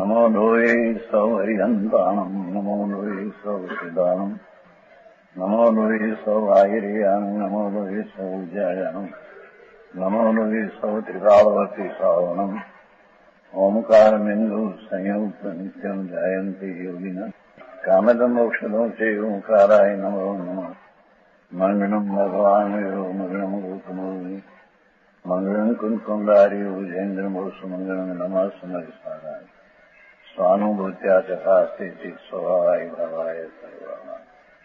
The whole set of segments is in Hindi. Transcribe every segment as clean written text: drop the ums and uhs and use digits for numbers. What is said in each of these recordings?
नमो लोये सौहरिहन्ताणम् नमो लोये सौहृदानम् नमो लोये सौभागिर्यानम् नमो लोये सौज्यायानम् नमो लोये सौत्रिकालवर्ति सावनम् ओंकारमिन्दु संयुक्त नित्यम् जायन्ति योगिनः कामदम् मोक्षदम् च ओंकाराय नमो नमः मंगलम् भगवान् यो मंगलम् गौतमोऽग्नि मंगलम् कुन्कुण्डारि उजेन्द्रमोसुमङ्गलम् नमः समरिसाराय स्वानुभूत्या चकास्ते स्वभावाय भावाय सर्वाणां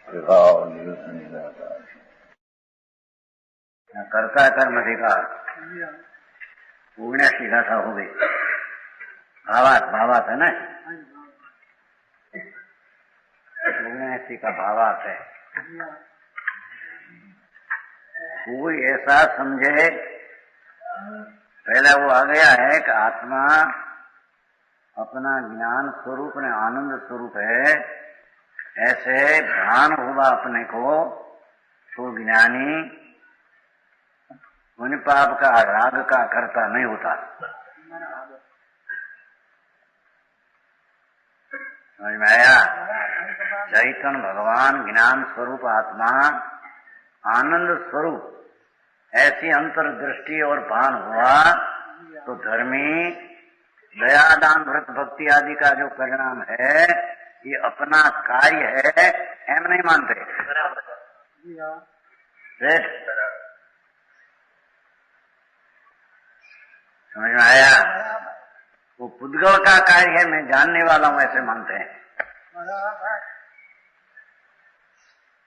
विभावनियुतनिराकार कर्ता कर्म अधिकार उगण्याची गाथा हो गई भावात है ना उगण्याची का भावात है। कोई ऐसा समझे पहले वो आ गया है कि आत्मा अपना ज्ञान स्वरूप ने आनंद स्वरूप है, ऐसे भान हुआ अपने को तो ज्ञानी पुण्य पाप का राग का कर्ता नहीं होता। समझ में आया? चैतन्य भगवान ज्ञान स्वरूप आत्मा आनंद स्वरूप ऐसी अंतर्दृष्टि और भान हुआ तो धर्मी दया दान व्रत भक्ति आदि का जो परिणाम है ये अपना कार्य है, एम नहीं मानते। समझ में आया? वो पुद्गल का कार्य है, मैं जानने वाला हूं ऐसे मानते हैं।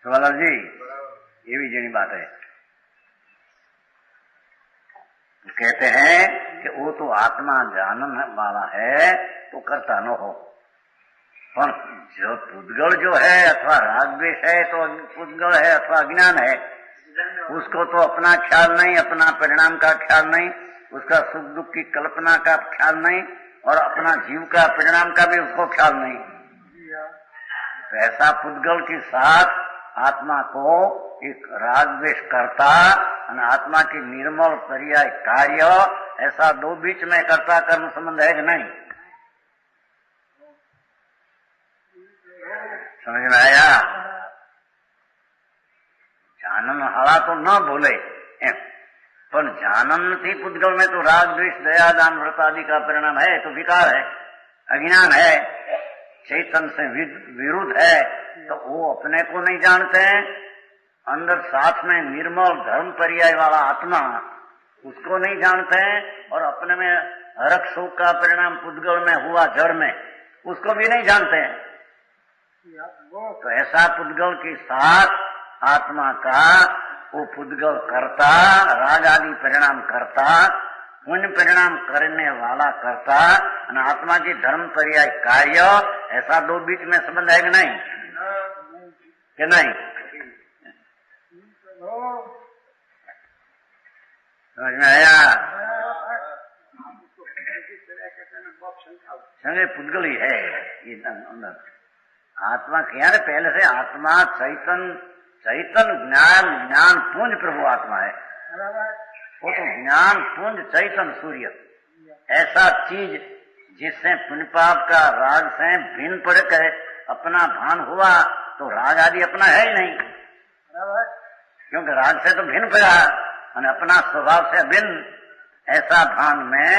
सवाल जी ये भी जनी बात है। कहते हैं कि वो तो आत्मा जानने वाला है तो करता न हो, पर जो पुद्गल जो है अथवा राग द्वेष है तो पुद्गल है अथवा अज्ञान है, उसको तो अपना ख्याल नहीं, अपना परिणाम का ख्याल नहीं, उसका सुख दुख की कल्पना का ख्याल नहीं और अपना जीव का परिणाम का भी उसको ख्याल नहीं। तो ऐसा पुद्गल के साथ आत्मा को एक राग द्वेष करता और आत्मा की निर्मल पर्याय कार्य ऐसा दो बीच में कर्ता कर्म संबंध है कि नहीं? समझ में आया? जानन हला तो न बोले पर जानन थी पुद्गल में तो राग द्वेष दया दान व्रत आदि का परिणाम है, तो विकार है, अज्ञान है, चैतन्य से विरुद्ध है, तो वो अपने को नहीं जानते हैं। अंदर साथ में निर्मल धर्म पर्याय वाला आत्मा उसको नहीं जानते हैं और अपने में हरक शोक का परिणाम पुद्गल में हुआ जड़ में उसको भी नहीं जानते हैं। तो ऐसा पुद्गल के साथ आत्मा का वो पुद्गल करता, राग आदि परिणाम करता, पुण्य परिणाम करने वाला करता और आत्मा की धर्म पर्याय कार्य, ऐसा दो बीच में संबंध है कि नहीं? कि नहीं? समझ में आया? संगे पुद्गल ही है ये अंदर आत्मा क्या है? पहले से आत्मा चैतन्य ज्ञान पुंज प्रभु आत्मा है। वो तो ज्ञान पुंज चैतन्य सूर्य ऐसा चीज जिससे पुण्य पाप का राग से भिन्न पड़ कर अपना भान हुआ तो राग आदि अपना है ही नहीं, क्योंकि राग से तो भिन्न पड़ा और अपना स्वभाव से भिन्न। ऐसा भान में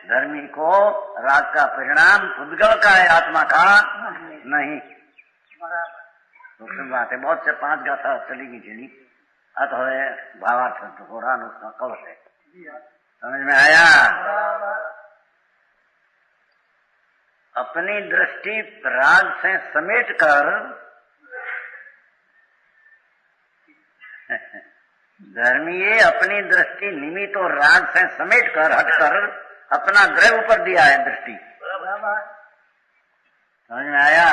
धर्मी को राग का परिणाम पुद्गल का है, आत्मा का नहीं। दूसरी बात है, बहुत से 5 गाथा चलेगी चली अतः भावार्थ हो रहा उसका कवच है। समझ में आया? अपनी दृष्टि राग से समेट कर धर्मीय अपनी दृष्टि निमित्त और राग से समेट कर हटकर अपना ग्रह ऊपर दिया है दृष्टि। समझ में आया?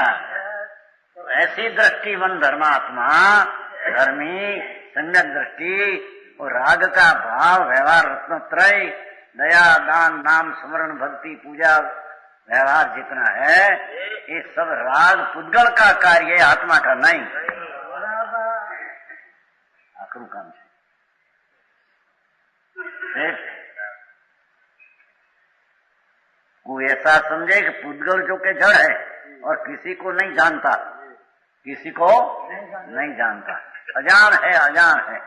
तो ऐसी दृष्टिवन धर्मात्मा धर्मी सम्यक दृष्टि और राग का भाव व्यवहार रत्नत्रय दया दान नाम स्मरण भक्ति पूजा व्यवहार जितना है ये सब राग पुद्गल का कार्य है, आत्मा का नहीं। आखिरी काम से कोई ऐसा समझे कि पुद्गल जो के जड़ है और किसी को नहीं जानता, किसी को नहीं जानता, अजान है, अजान है।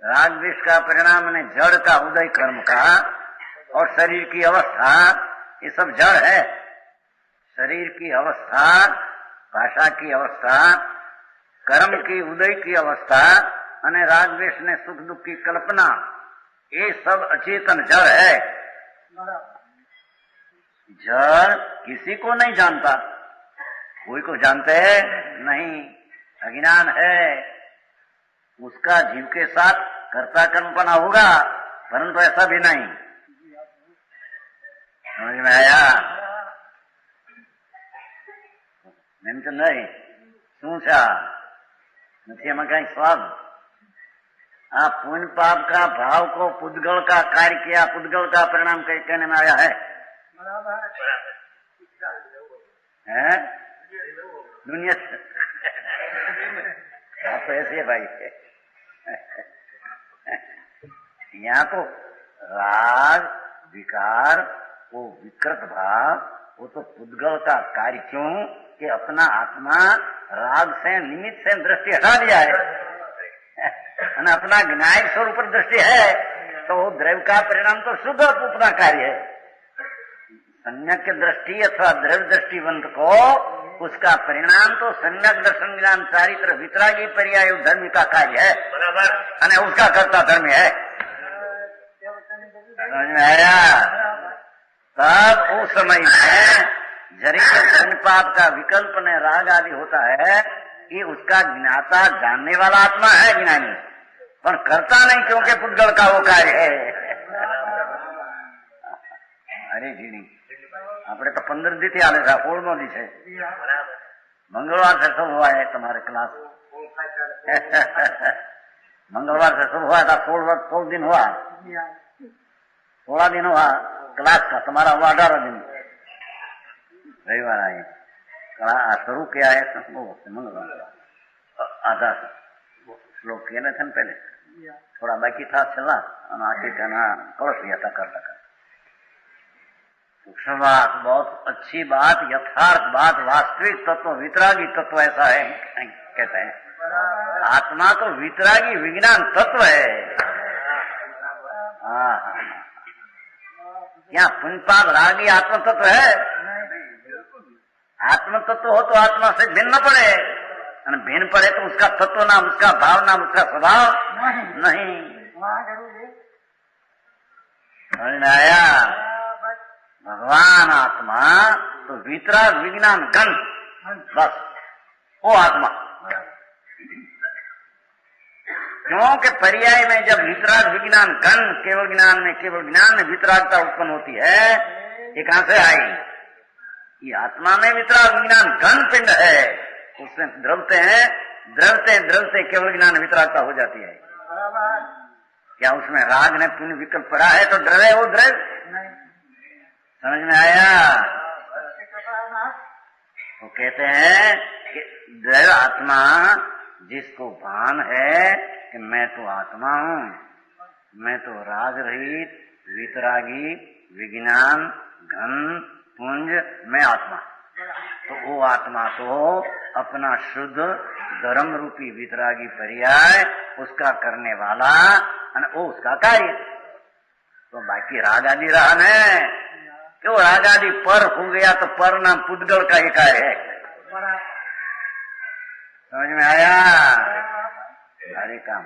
राग द्वेष का परिणाम ने जड़ का उदय कर्म का और शरीर की अवस्था, ये सब जड़ है। शरीर की अवस्था, भाषा की अवस्था, कर्म की उदय की अवस्था और राग द्वेष ने सुख दुख की कल्पना, ये सब अचेतन जड़ है। जड़ किसी को नहीं जानता, कोई को जानते हैं नहीं, अज्ञान है। उसका जीव के साथ कर्ता कर्मपना होगा, परंतु ऐसा भी नहीं। समझ में आया? नहीं तो नहीं सोचा नहीं, हमें कहीं स्वाद आप पुण्य पाप का भाव को पुद्गल का कार्य किया, पुद्गल का परिणाम कहने में आया है। दुनिया आप तो ऐसे भाई यहाँ तो राग विकार वो विकृत भाव, वो तो पुद्गल का कार्य। क्यों कि अपना आत्मा राग से निमित्त से दृष्टि हटा दिया है और अपना ज्ञायक स्वरूप पर दृष्टि है, तो वो द्रव्य का परिणाम तो शुद्ध अपना कार्य है। सम्यक दृष्टि अथवा द्रव्य दृष्टिवंत को उसका परिणाम तो सम्यक दर्शन ज्ञान चारित्र वितरागी पर्याय धर्म का कार्य है, बराबर, उसका कर्ता धर्म है। समझ में आया? तब उस समय में जरिए पाप का विकल्प ने राग आदि होता है कि उसका ज्ञाता जानने वाला आत्मा है ज्ञानी, पर करता नहीं, क्योंकि पुद्गल का वो कार्य है। अरे जी नहीं, આપણે તો 15 દી થી આલે છે, 16 દી છે, મંગળવાર से शुरू हुआ है तुम्हारे क्लास। मंगलवार से शुरू हुआ था, 16 दिन हुआ, 16 दिन हुआ क्लास का, तुम्हारा हुआ 18 दिन। रविवार आए शुरू किया है मंगलवार, आधा श्लोक किए थे पहले, थोड़ा बाकी था चला, आखिर कहना कलश लिया था कर सका। सूक्ष्म बात, बहुत अच्छी बात, यथार्थ बात, वास्तविक तत्व, वितरागी तत्व ऐसा है कहते हैं। आत्मा तो वितरागी विज्ञान तत्व है। क्या पुण्य पाप रागी आत्म तत्व है? आत्म तत्व हो तो आत्मा से भिन्न पड़े, और भिन्न पड़े तो उसका तत्व नाम, उसका भाव नाम, उसका स्वभाव नहीं। समझ में आया? भगवान आत्मा तो वितराग विज्ञान गण, बस वो आत्मा। क्योंकि पर्याय में जब वितराग विज्ञान गण, केवल ज्ञान में वितरागता उत्पन्न होती है, ये कहां से आई? ये आत्मा में वितराग विज्ञान गण पिंड है, उसमें द्रवते हैं, द्रवते केवल ज्ञान वितरागता हो जाती है। क्या उसमें राग ने पुण्य विकल्प पड़ा है तो द्रव है वो द्रव? समझ में आया? तो कहते हैं कि द्रव आत्मा जिसको भान है कि मैं तो आत्मा हूं, मैं तो राग रहित वितरागी विज्ञान घन पुंज, मैं आत्मा, तो वो आत्मा तो अपना शुद्ध धर्म रूपी वितरागी पर्याय उसका करने वाला, वो उसका कार्य। तो बाकी राग आदि रहा न, क्यों राग आदि पर हो गया तो पर नाम पुद्गल का ही कार्य है। समझ में आया? सारे काम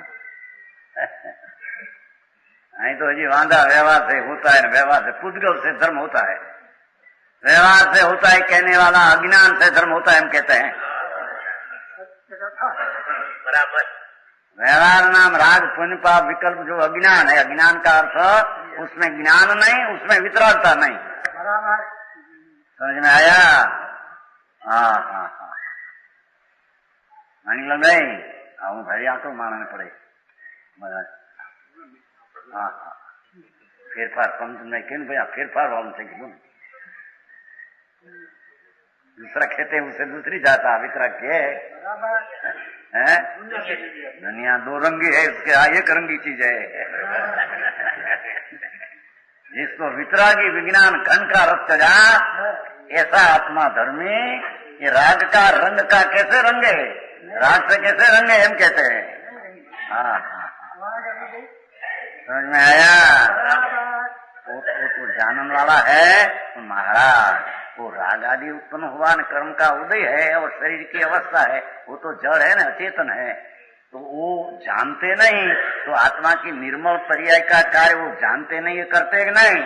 नहीं तो जी वांधा व्यवहार से होता है, व्यवहार से पुद्गल से धर्म होता है, व्यवहार से होता है कहने वाला, अज्ञान से धर्म होता है हम कहते हैं। बराबर। व्यवहार नाम राग पुण्य पाप विकल्प जो अज्ञान है, अज्ञान का अर्थ उसमें ज्ञान नहीं, उसमें वितरागता नहीं। समझ में आया? हाँ मानी लो नहीं, હું ઘરે આતો માણસને પડે ફેરફાર સમજ કેમ ભાઈ આ ફેરફાર વાળું થઈ ગયું, दूसरा कहते हैं उसे दूसरी जाता, वितराग के है। दुनिया दो रंगी है, उसके एक रंगी चीज है। जिसको वितरागी विज्ञान घन का रस चढ़ा, ऐसा आत्मा धर्मी ये राग का रंग का कैसे रंगे, राग से कैसे रंगे हम कहते हैं। हाँ, समझ में आया। वो तो जानने वाला है तो महाराज, वो राग आदि उत्पन्न हुआ न कर्म का उदय है और शरीर की अवस्था है, वो तो जड़ है न, अचेतन है, तो वो जानते नहीं। तो आत्मा की निर्मल पर्याय का कार्य वो जानते नहीं, करते नहीं।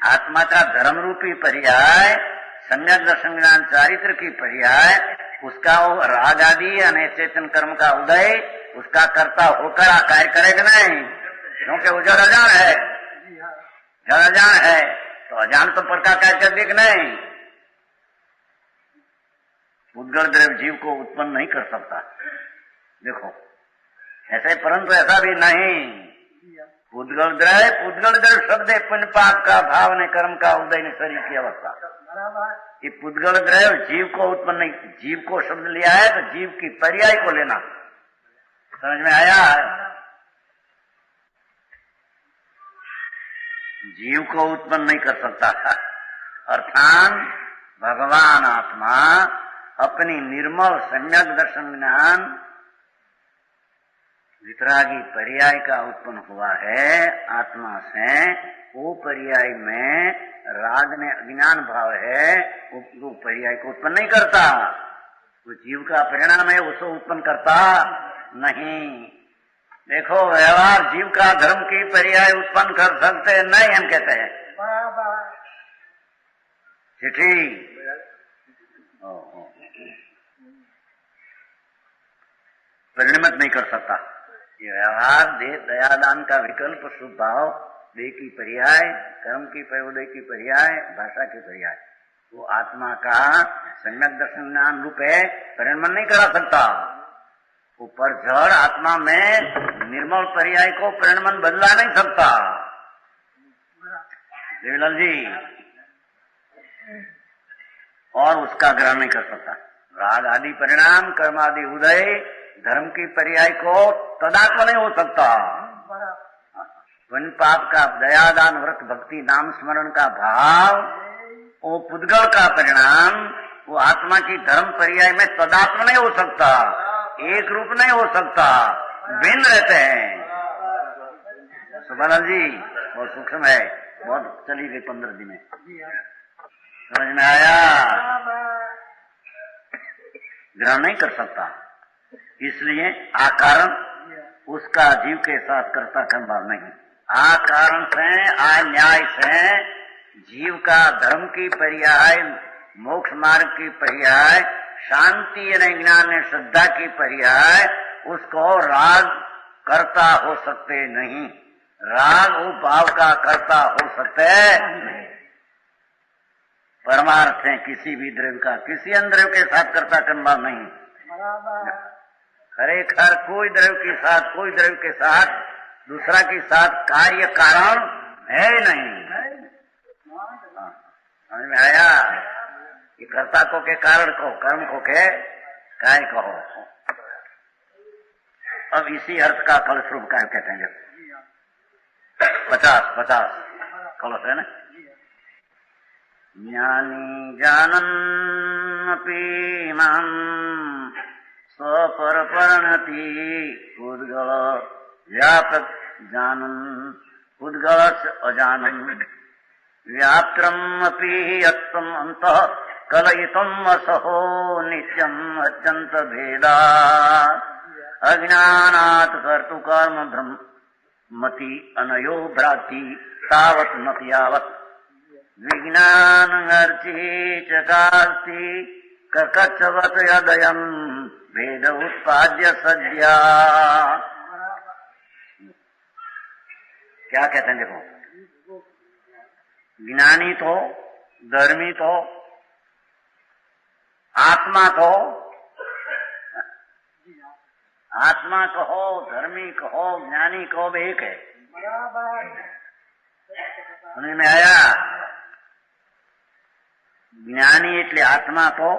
आत्मा का धर्म रूपी पर्याय, सम्यक दर्शन ज्ञान चारित्र की पर्याय, उसका वो राग आदि यानी चेतन कर्म का उदय, उसका कर्ता होकर कार्य करेगा नहीं, क्योंकि वो जड़ अजान है, जड़ अजान है, तो अजान तो पर का कार्य कर देख नहीं। उद्गल द्रव्य जीव को उत्पन्न नहीं कर सकता, देखो ऐसे, परंतु ऐसा भी नहीं। उद्गल द्रव्य शब्द है पुण्य पाप का भाव ने कर्म का उदय ने शरीर की अवस्था। ये पुद्गल द्रव्य जीव को उत्पन्न नहीं, जीव को शब्द लिया है तो जीव की पर्याय को लेना, समझ में आया। जीव को उत्पन्न नहीं कर सकता, अर्थात भगवान आत्मा अपनी निर्मल सम्यक दर्शन ज्ञान वितरागी पर्याय का उत्पन्न हुआ है आत्मा से। वो पर्याय में राग ने अज्ञान भाव है, वो पर्याय को उत्पन्न नहीं करता, वो जीव का परिणाम है, उसको उत्पन्न करता नहीं। देखो व्यवहार जीव का धर्म की पर्याय उत्पन्न कर सकते नहीं, हम कहते हैं चिट्ठी परिणमित नहीं कर सकता। ये व्यवहार देह दयादान का विकल्प शुभ भाव, देह की पर्याय, कर्म की उदय की पर्याय, भाषा की पर्याय, वो आत्मा का सम्यक दर्शन ज्ञान रूप है, परिणमन नहीं करा सकता। ऊपर जड़ आत्मा में निर्मल पर्याय को परिणमन बदला नहीं सकता। देवीलाल जी, और उसका ग्रहण नहीं कर सकता। राग आदि परिणाम, कर्म आदि उदय, धर्म की पर्याय को तदात्म नहीं हो सकता। वन पाप का दयादान व्रत भक्ति नाम स्मरण का भाव, वो पुद्गल का परिणाम, वो आत्मा की धर्म पर्याय में तदात्म नहीं हो सकता, एक रूप नहीं हो सकता, भिन्न रहते हैं। सुभालाल जी बहुत सूक्ष्म है, बहुत चली गई 15 दिन, समझ में आया। ग्रहण नहीं कर सकता, इसलिए आकारण उसका जीव के साथ कर्ता संभव नहीं। आकारण से, आ न्याय से जीव का धर्म की पर्याय, मोक्ष मार्ग की पर्याय, शांति ज्ञान श्रद्धा की पर्याय, उसको राग कर्ता हो सकते नहीं। राग वो भाव का कर्ता हो सकते नहीं। परमार्थ है किसी भी द्रव्य का किसी अन्य द्रव्य के साथ कर्ता संभव नहीं। खरेखर कोई द्रव्य के साथ दूसरा के साथ कार्य कारण है नहीं। समझ में आया। कि कर्ता को के कारण को, कर्म को के कार्य कहो। अब इसी अर्थ का कल स्वरूप कार्य कहते हैं। 50 कलश है ना। ज्ञानी जानन्नपि मां स्वपरपरणति उद्गल व्यापक जानन् उद्गलस्य अजानन् व्याप्त्रम् अपि यत्तम् अन्तः कलयितुम् असहो नित्यम् अत्यन्त भेदा अज्ञानात् कर्तुकर्म भ्रमति अनयो भ्राति तावत् न यावत् विज्ञानर्ची चकास्ति ककच्छवत् यदयम् भेद उत्पाद्य सद्या। क्या कहते हैं देखो, ज्ञानी तो, धर्मी तो, आत्मा तो, आत्मा कहो, धर्मी कहो, ज्ञानी कहो, एक है। समझ में आया। ज्ञानी એટલે आत्मा तो,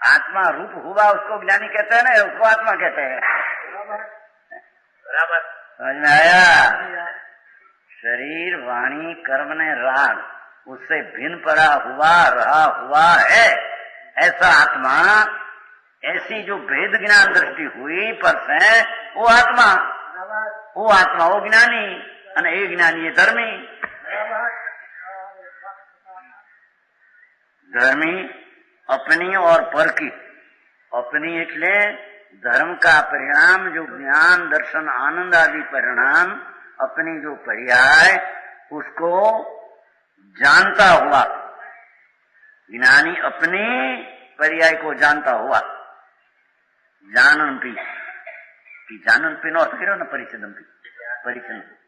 आत्मा रूप हुआ उसको ज्ञानी कहते हैं ना, उसको आत्मा कहते हैं। बराबर समझ में आया। शरीर वाणी कर्म ने राग उससे भिन्न पड़ा हुआ रहा हुआ है ऐसा आत्मा, ऐसी जो भेद ज्ञान दृष्टि हुई पर से वो आत्मा वो ज्ञानी અને એ જ્ઞાની એ धर्मी अपनी और पर की। अपनी એટલે धर्म का परिणाम जो ज्ञान दर्शन आनंद आदि परिणाम अपनी जो पर्याय उसको जानता हुआ ज्ञानी अपनी पर्याय को जानता हुआ जाननपी जाननपी નો અર્થ કર્યો ને પરિચ્છેદમપી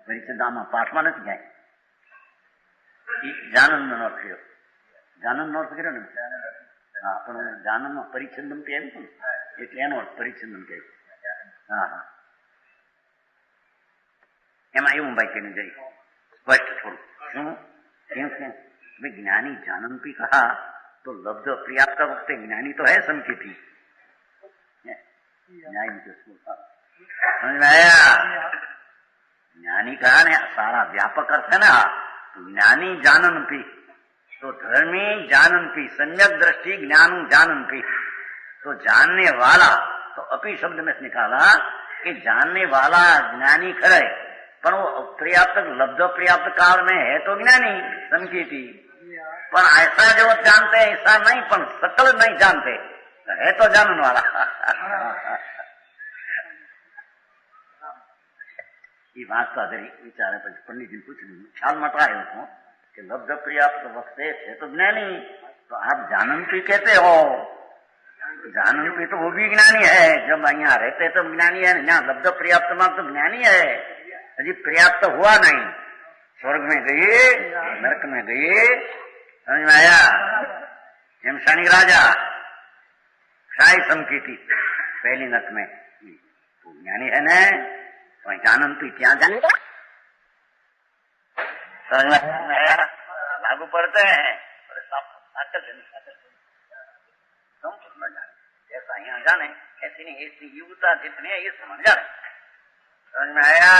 પરિચ્છેદામાં પાઠમાં નથી જાય जानन નો અર્થ કર્યો जानन નો અર્થ કર્યો ને હા પણ जानનમાં પરિચ્છેદમપી આવ્યું ને એટલે એનો અર્થ પરિચ્છેદમ કહે હા હા એમાં એવું ભાઈ કે જઈ સ્પષ્ટ થોડું શું क्यों ज्ञानी जाननपी कहा तो लब्ध पर्याप्त वक्त ज्ञानी तो है संकेती समझ में आया। ज्ञानी कहा ने सारा व्यापक अर्थ है ना, तो ज्ञानी जाननपी तो धर्मी जाननपी सम्यक दृष्टि ज्ञानु जाननपी तो जानने वाला तो अपी शब्द में निकाला कि जानने वाला ज्ञानी खरे पर वो पर्याप्त लब्ध पर्याप्त काल में है तो ज्ञानी संकेती पर ऐसा जो जानते हैं ऐसा नहीं पर सकल नहीं जानते है तो जानने वाला ये बात तो अगर विचारे पंडित जी पूछ ख्याल मत आए उसको कि लब्ध पर्याप्त वक्त है तो ज्ञानी, तो आप जाननपी कहते हो, जाननपी तो वो भी ज्ञानी है, जब यहाँ रहते तो ज्ञानी है, यहाँ लब्ध पर्याप्त में तो ज्ञानी है, अजी पर्याप्त हुआ नहीं, स्वर्ग में गए नरक में गए, समझ में आया। एम शनि राजा शाही समकीती पहली नरक में तो ज्ञानी है न, तो जाननपी क्या जाने लागू पड़ते हैं जैसा यहाँ जाने ऐसी नहीं, ऐसी युवता जितनी है ये समझ जाने, समझ में आया।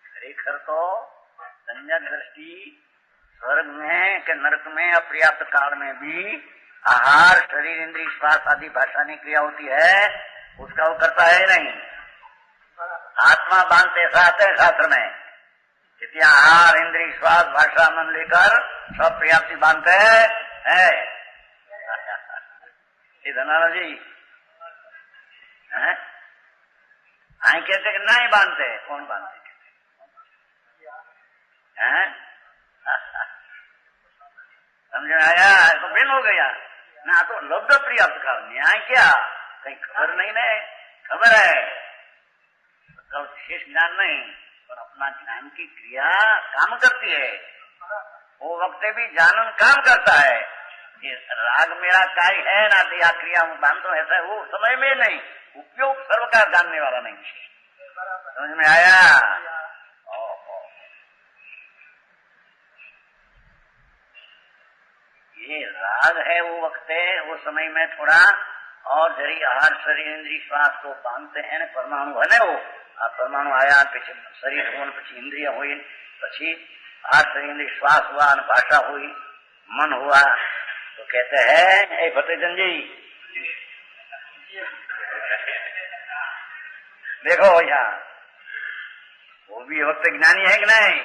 खरेखर तो संयक दृष्टि स्वर्ग में के नरक में अपर्याप्त काल में भी आहार शरीर इंद्रिय श्वास आदि भाषा क्रिया होती है, उसका वो करता है नहीं। आत्मा बांधते साथ है शास्त्र में इतना आहार इंद्रिय श्वास भाषा मन लेकर सब पर्याप्ति बांधते है धनारा जी आई कहते कि नहीं बांधते, कौन बांधते हैं समझ में आया। तो बिन हो गया ना, तो लब्ध पर्याप्त का न्याय क्या कहीं खबर नहीं है, खबर है कल विशेष ज्ञान नहीं पर अपना ज्ञान की क्रिया काम करती है, वो वक्त भी जानन काम करता है। ये राग मेरा काय है ना तो या क्रिया बांधो ऐसा है, वो समय में नहीं, उपयोग सर्व का जानने वाला नहीं, समझ में आया। ये राग है वो वक्त है, वो समय में थोड़ा और जरी आहार शरीर इंद्रिय श्वास को बांधते हैं ने परमाणु है वो आ परमाणु आया पीछे शरीर हो पीछे इंद्रिय हुई पीछे आहार शरीर इंद्रिय श्वास हुआ भाषा हुई मन हुआ, तो कहते हैं ए फतेहचंद जी देखो यहाँ वो भी वक्त ज्ञानी है कि नहीं,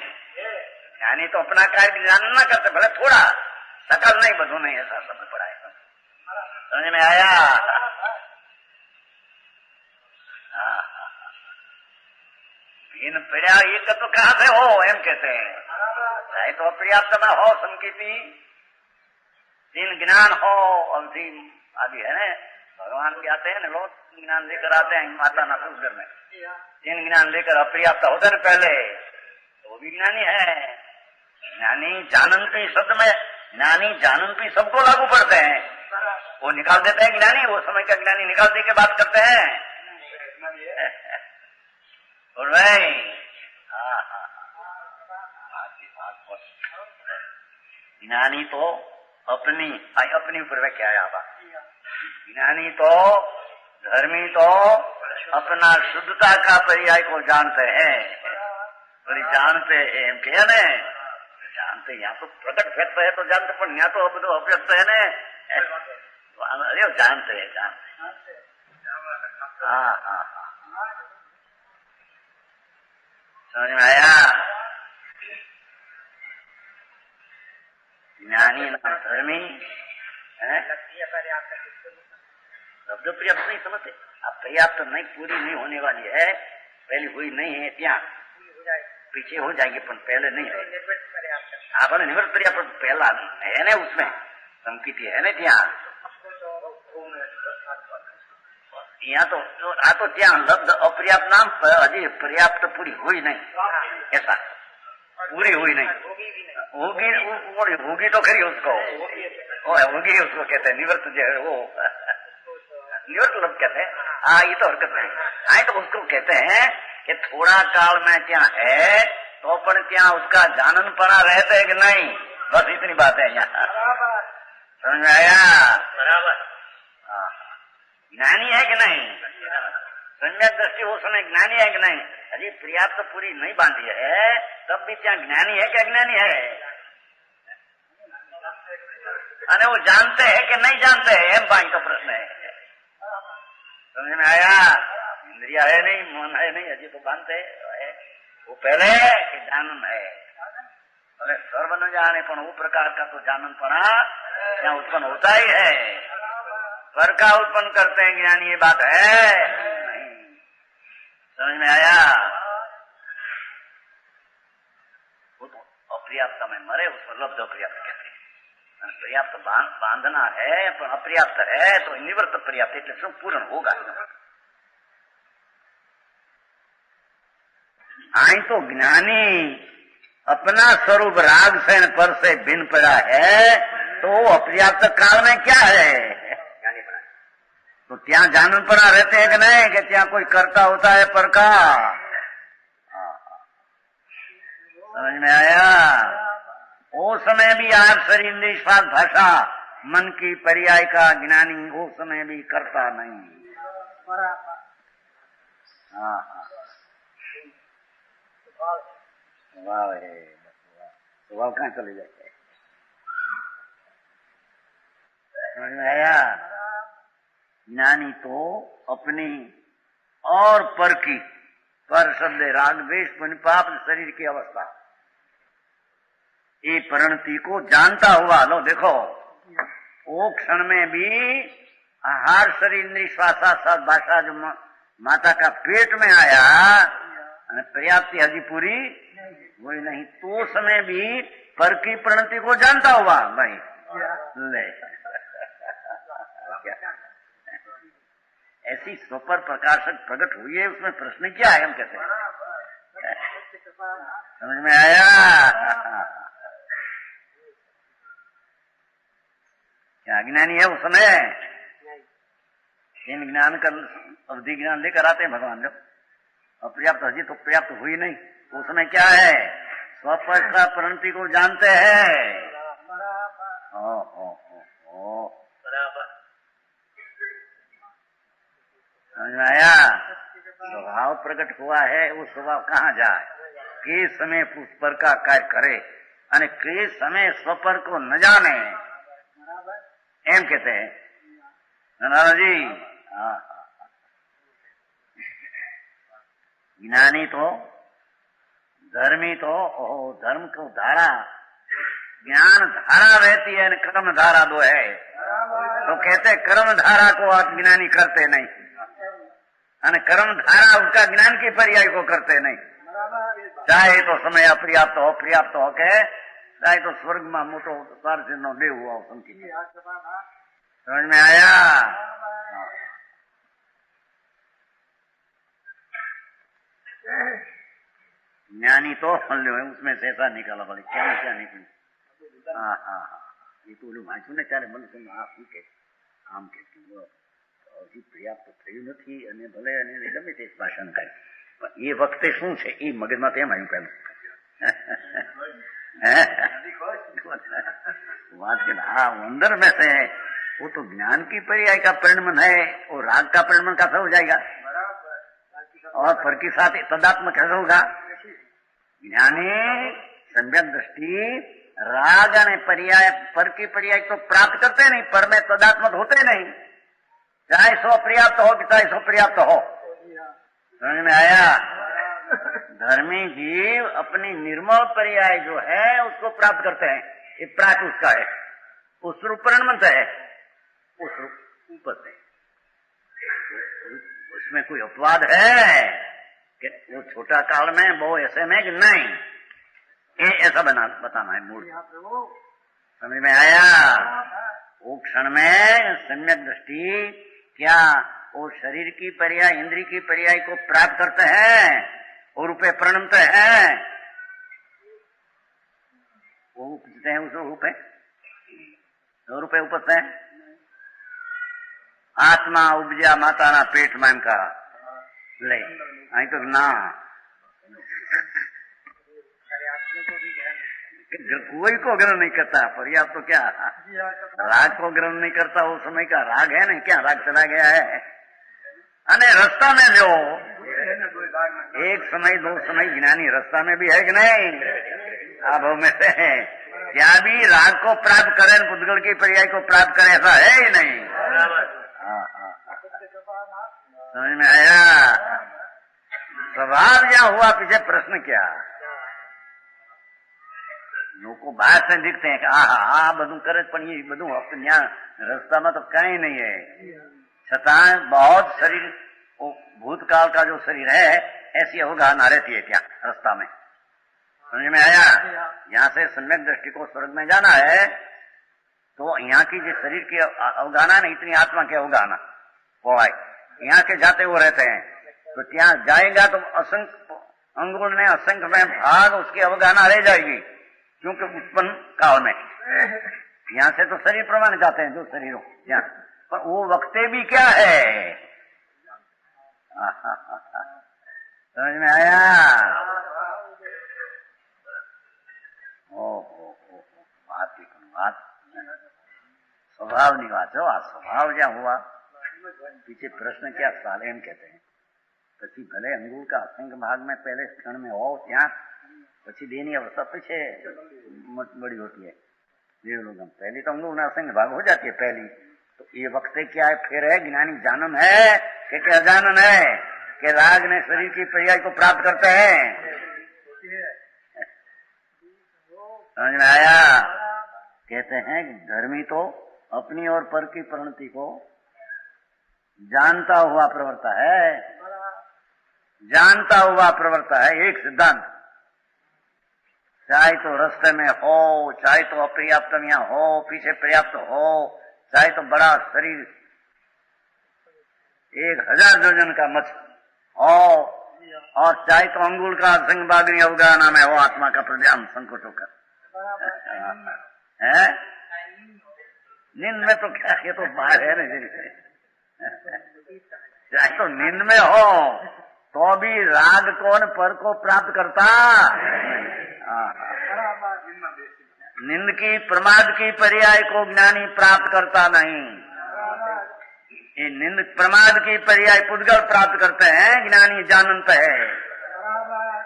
ज्ञानी तो अपना कार्य ज्ञान न करते भले थोड़ा सकल नहीं बधु नहीं ऐसा शब्द पड़ा है, समझ में आया। इन पड़ा एक तो कहाँ से हो एम कहते हैं, चाहे तो अपर्याप्त में हो संकीर्ति तीन ज्ञान हो अंतिम आदि है ना, भगवान भी आते हैं ना लोग ज्ञान लेकर आते हैं माता ना उधर में तीन ज्ञान लेकर अपर्याप्त होते ना पहले तो वो भी ज्ञानी है। ज्ञानी जाननपी शब्द में ज्ञानी जाननपी सबको लागू पड़ते हैं, वो निकाल देते हैं ज्ञानी, वो समय का ज्ञानी निकाल दे के बात करते हैं और भाई ज्ञानी तो अपनी ऊपर में क्या है, ज्ञानी तो धर्मी तो अपना शुद्धता का पर्याय को जानते हैं, और जानते क्या ने जानते, यहाँ तो प्रकट व्यक्त है तो जानते, पर यहाँ तो अब तो अव्यक्त है ने, अरे जानते हैं, जानते। हाँ हाँ हाँ, समझ में आया। ज्ञानी ना धर्मी है, शब्द पर्याप्त नहीं समझते। अब पर्याप्त नहीं, पूरी नहीं होने वाली है, पहले हुई नहीं है, ત્યાં पीछे हो जाएगी, पर पहले नहीं है। आपने निवृत्त पर्याप्त पहला है ने, उसमें संकित है ने, ત્યાં यहाँ तो ત્યાં लब्ध अपर्याप्त नाम हजी पर्याप्त पूरी हुई नहीं, ऐसा पूरी हुई नहीं, होगी तो खरी उसको, होगी उसको कहते हैं निवृत्त, जो है वो निवृत्त लब्ध कहते हैं। हाँ, ये तो हरकत नहीं, हाँ तो उसको कहते हैं कि थोड़ा काल में क्या है तो अपन क्या उसका जानन पड़ा रहते है कि नहीं, बस इतनी बात है यहाँ, समझ में आया। बराबर। ज्ञानी है कि नहीं, सम्यक दृष्टि हो समय ज्ञानी है कि नहीं, अभी पर्याप्त पूरी नहीं बांधी है, तब भी क्या ज्ञानी है कि अज्ञानी है, अरे वो जानते हैं कि नहीं जानते हैं, एम पाई का प्रश्न है, समझ में आया। इंद्रिया है नहीं, मन है नहीं, अजी तो बांधते है, वो पहले कि जानन है, अरे सर्व न जाने, पर वो प्रकार का तो जानन पड़ा यहाँ उत्पन्न होता ही है, पर का उत्पन्न करते हैं ज्ञानी, ये बात है नहीं, समझ में आया। वो तो अपर्याप्त में मरे, उसको लब्ध अपर्याप्त कहते हैं। पर्याप्त बांधना है, पर अपर्याप्त है तो निवृत्त पर्याप्त, એટલે શું પૂર્ણ होगा। आई तो ज्ञानी अपना स्वरूप राग से पर से भिन्न पड़ा है, तो अपर्याप्त काल में क्या है, तो त्या जानन पड़ा रहते हैं कि नहीं, कि त्या कोई करता होता है पर का, समझ में आया। वो समय भी आप शरीर इंद्रिय स्वाद भाषा मन की पर्याय का ज्ञानी वो समय भी करता नहीं। हाँ हाँ, वाह वाह, कहाँ चले जाते हैं, समझ में आया। ज्ञानी तो अपनी और पर की, पर शब्द राग द्वेष पाप शरीर की अवस्था, ये परिणति को जानता हुआ, लो देखो वो क्षण में भी आहार शरीर इंद्रिय श्वासात भाषा जो माता का पेट में आया, पर्याप्ति हजी पूरी वही नहीं, तो समय भी पर की परिणति को जानता हुआ भाई ले ऐसी स्वपर प्रकाशक प्रकट हुई है, उसमें प्रश्न क्या है, हम कहते हैं, समझ में आया। क्या अज्ञानी है उस समय, इन ज्ञान का अवधि ज्ञान लेकर आते हैं भगवान जब, अपर्याप्त हजी तो पर्याप्त हुई नहीं, उस समय क्या है, स्वपर का परिणति को जानते हैं। समझ में आया। स्वभाव प्रकट हुआ है, वो स्वभाव कहाँ जाए, किस समय उस पर का कार्य करे, અને किस समय स्वपर को न जाने, एम कहते हैं नाना जी। ज्ञानी तो धर्मी तो धर्म को धारा, ज्ञान धारा रहती है, कर्म धारा दो है, तो कहते कर्म धारा को आप ज्ञानी करते नहीं, અને कर्म धारा उसका ज्ञान की पर्याय को करते नहीं, चाहे तो समय अपर्याप्त हो पर्याप्त हो के, चाहे तो स्वर्ग में मोटो स्वार्थ नो ले हुआ संकित, समझ में आया। ज्ञानी तो उसमें से ऐसा निकाला, बोले क्या निकली, हाँ हाँ हाँ, ये तो बोलू वाँचू ने ત્યારે મને તમે આ શું કે આમ કે હજી પર્યાપ્ત થયું નથી, અને ભલે અને ગમે તે ભાષણ કરે, પણ એ વખતે શું છે એ મગજમાં તેમ આવ્યું પેલું बात के हाँ अंदर में से वो तो ज्ञान की पर्याय का परिणमन है, वो राग का परिणमन कैसा हो जाएगा, और पर के साथ तदात्म कैसे होगा? ज्ञानी सम्यक दृष्टि राग ने पर्याय पर की पर्याय तो प्राप्त करते नहीं, पर में तदात्मक होते नहीं, चाहे सो पर्याप्त हो कि चाहे सो पर्याप्त हो। समझ में आया? धर्मी जीव अपनी निर्मल पर्याय जो है उसको प्राप्त करते हैं, ये प्राप्त उसका है, उस रूप परिणमत है, उस रूप ऊपर से। उसमें कोई अपवाद है कि वो छोटा काल में वो ऐसे में कि नहीं, ये ऐसा बताना है मूल। समझ में आया? वो क्षण में सम्यक दृष्टि क्या वो शरीर की पर्याय इंद्री की पर्याय को प्राप्त करते हैं और रूपे प्रणमत है, वो उपजते हैं उस रूप है, रूपे उपजते हैं। आत्मा उपजा माता ना पेट में इनका ले आई तो ना कोई को ग्रहण नहीं करता, पर्याप्त तो क्या राग को ग्रहण नहीं करता, वो समय का राग है नहीं, क्या राग चला गया है। अने रास्ता में लो एक समय दो समय ज्ञानी रास्ता में भी है कि नहीं, अभाव में से है, क्या भी राग को प्राप्त करें, पुद्गल की पर्याय को प्राप्त करें, ऐसा है ही नहीं। समझ में आया? स्वभाव क्या हुआ, पीछे प्रश्न क्या? लोग बाहर से दिखते हैं कि आ બધું કરે પણ એ બધું ત્યાં રસ્તામાં तो कहीं नहीं है, छताएं बहुत शरीर भूतकाल का जो शरीर है ऐसी अवगाहना रहती है क्या रास्ता में। समझ में आया? यहाँ से सम्यक दृष्टि को स्वर्ग में जाना है तो यहाँ की जो शरीर की अवगाहना नहीं, इतनी आत्मा की अवगाहना वो आए, यहाँ के जाते वो रहते हैं, तो ત્યાં जाएगा तो असंख्य अंगुल में असंख्य में भाग उसकी अवगाहना रह जाएगी, क्योंकि उत्पन्न काल में यहाँ से तो शरीर प्रमाण जाते हैं जो शरीरों यहाँ, पर वो वक्ते भी क्या है। समझ में आया? बात स्वभाव निवाचो, आ स्वभाव क्या हुआ, पीछे प्रश्न क्या सालेम कहते हैं, પછી ભલે અંગુલ का असंख्य भाग में पहले क्षण में हो ત્યાં પછી देनी अवस्था पीछे बड़ी होती है। देवलोकम पहली तो अंगुल में असंख्य भाग हो जाती है पहली, तो ये वक्त क्या है फिर है ज्ञानी जानन है कि अजानन है कि राग ने शरीर की पर्याय को प्राप्त करते हैं। समझ में आया? कहते हैं कि धर्मी तो अपनी और पर की परिणति को जानता हुआ प्रवर्ता है, जानता हुआ प्रवर्ता है, एक सिद्धांत, चाहे तो रास्ते में हो, चाहे तो अपर्याप्त यहाँ हो, पीछे पर्याप्त हो, चाहे तो बड़ा शरीर 1000 योजन का मच हो, और चाहे तो अंगुल का संग बागनी अवगाहना में हो, आत्मा का प्रज्ञान संकुट होकर है। नींद में तो क्या, ये तो बाहर है ना, चाहे तो नींद में हो तो भी राग को न पर को प्राप्त करता, निंद की प्रमाद की पर्याय को ज्ञानी प्राप्त करता नहीं। ये निंद प्रमाद की पर्याय पुद्गल प्राप्त करते हैं, ज्ञानी जानंत है,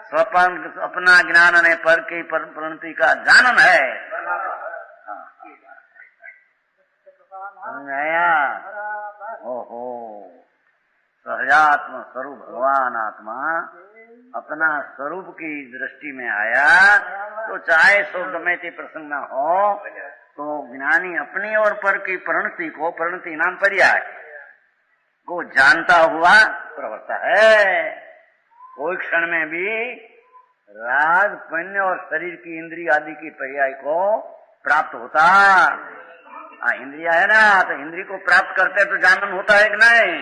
स्वपन अपना ज्ञान ने पर की परिणति का जानन है। आया? ओहो, सहजात्म स्वरूप भगवान आत्मा अपना स्वरूप की दृष्टि में आया तो चाहे सो गमे प्रसंग न हो, तो ज्ञानी अपनी और पर की परिणति को, परिणति नाम पर्याय को जानता हुआ प्रवर्ता है। कोई क्षण में भी राग पुण्य और शरीर की इंद्रिय आदि की पर्याय को प्राप्त होता। इंद्रिया है ना, तो इंद्रिय को प्राप्त करते तो जानन होता है कि नहीं?